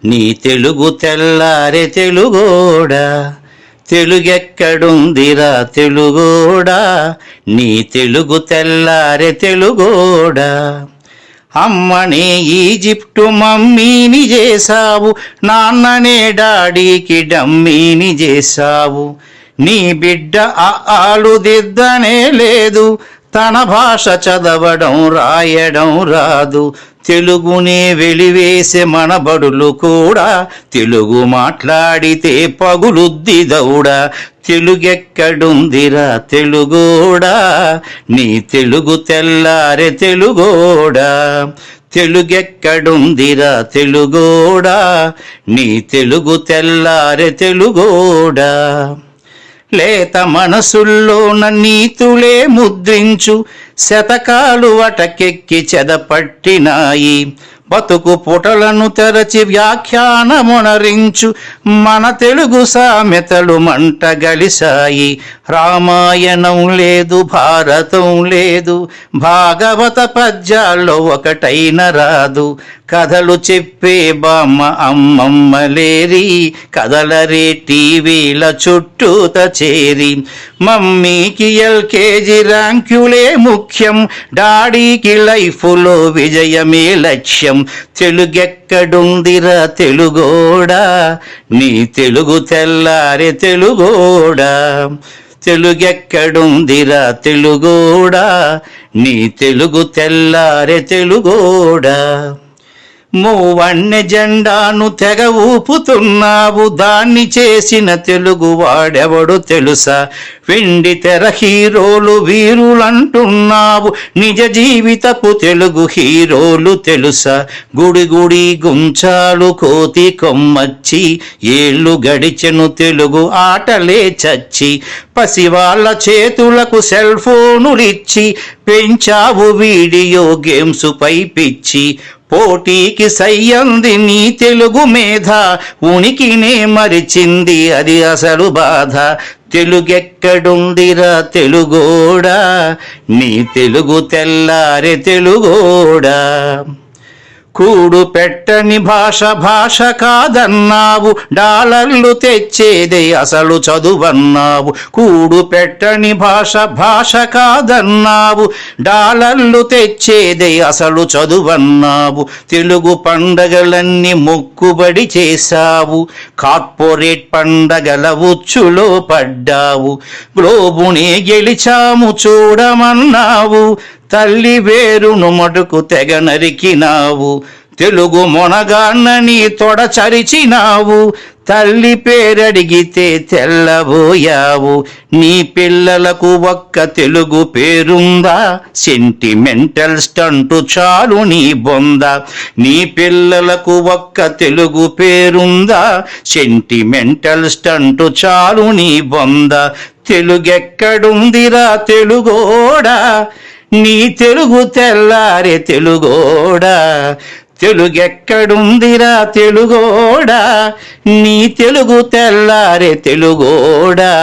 నీ తెలుగు తెల్లారే తెలుగోడా, తెలుగెక్కడుందిరా తెలుగోడా, నీ తెలుగు తెల్లారే తెలుగోడా. అమ్మనే ఈజిప్టు మమ్మీని చేశావు, నాన్ననే డాడీకి డమ్మీని చేశావు. నీ బిడ్డ ఆలు దిద్దనే లేదు, తన భాష చదవడం రాయడం రాదు. తెలుగునే వెలివేసే మన బడులు కూడా తెలుగు మాట్లాడితే పగులుద్ది దౌడా. తెలుగెక్కడుందిరా తెలుగోడా, నీ తెలుగు తెల్లారే తెలుగోడా. తెలుగెక్కడుందిరా తెలుగోడా, నీ తెలుగు తెల్లారే తెలుగోడా. లేత మనసుల్లోన నీతులే ముద్రించు, శతకాలు అటకెక్కి చెదపట్టినాయి. బతుకు పుటలను తెరచి వ్యాఖ్యానమునరించు, మన తెలుగు సామెతలు మంట గలిసాయి. రామాయణం లేదు, భారతం లేదు, భాగవత పద్యాల్లో ఒకటైన రాదు. కథలు చెప్పే బామ్మ అమ్మమ్మ లేరి, కథలరే టీవీల చుట్టూత చేరి. మమ్మీకి ఎల్కేజీ ర్యాంకులే ముఖ్యం, డాడీకి లైఫ్లో విజయమే లక్ష్యం. తెలుగెక్కడుందిరా తెలుగోడా, నీ తెలుగు తెల్లారే తెలుగోడా. తెలుగెక్కడుందిరా తెలుగోడా, నీ తెలుగు తెల్లారే తెలుగోడా. మూవన్నె జెండాను తెగ ఊపుతున్నావు, దాన్ని చేసిన తెలుగు వాడెవడు తెలుసా. వెండి తెర హీరోలు వీరులంటున్నావు, నిజ జీవితపు తెలుగు హీరోలు తెలుసా. గుడి గుడి గుంచాలు కోతి కొమ్మచ్చి, ఏళ్ళు గడిచెను తెలుగు ఆటలే చచ్చి. పసివాళ్ళ చేతులకు సెల్ ఫోనులిచ్చి, పెంచావు వీడియో గేమ్స్ పై పిచ్చి. పోటీకి సయ్యంది నీ తెలుగు మేధ, ఉనికినే మరిచింది అది అసలు బాధ. తెలుగెక్కడుందిరా తెలుగోడా, నీ తెలుగు తెల్లారే తెలుగోడా. కూడు పెట్టని భాష భాష కాదన్నావు, డాలర్లు తెచ్చేదే అసలు చదువన్నావు. కూడు పెట్టని భాష భాష కాదన్నావు, డాలర్లు తెచ్చేదే అసలు చదువన్నావు. తెలుగు పండగలన్నీ మొక్కుబడి చేశావు, కార్పొరేట్ పండగల ఉచ్చులో పడ్డావు. గ్లోబునే గెలిచాము చూడమన్నావు, తల్లి వేరును మటుకు తెగ నరికినావు. తెలుగు మొనగాన్నని తొడచరిచినావు, తల్లి పేరడిగితే తెల్లబోయావు. నీ పిల్లలకు ఒక్క తెలుగు పేరుందా, సెంటిమెంటల్ స్టంటు చాలు నీ బొంద. నీ పిల్లలకు ఒక్క తెలుగు పేరుందా, సెంటిమెంటల్ స్టంటు చాలు నీ బొంద. తెలుగెక్కడుందిరా తెలుగోడా, నీ తెలుగు తెల్లారే తెలుగోడా. తెలుగెక్కడుందిరా తెలుగోడా, నీ తెలుగు తెల్లారే తెలుగోడా.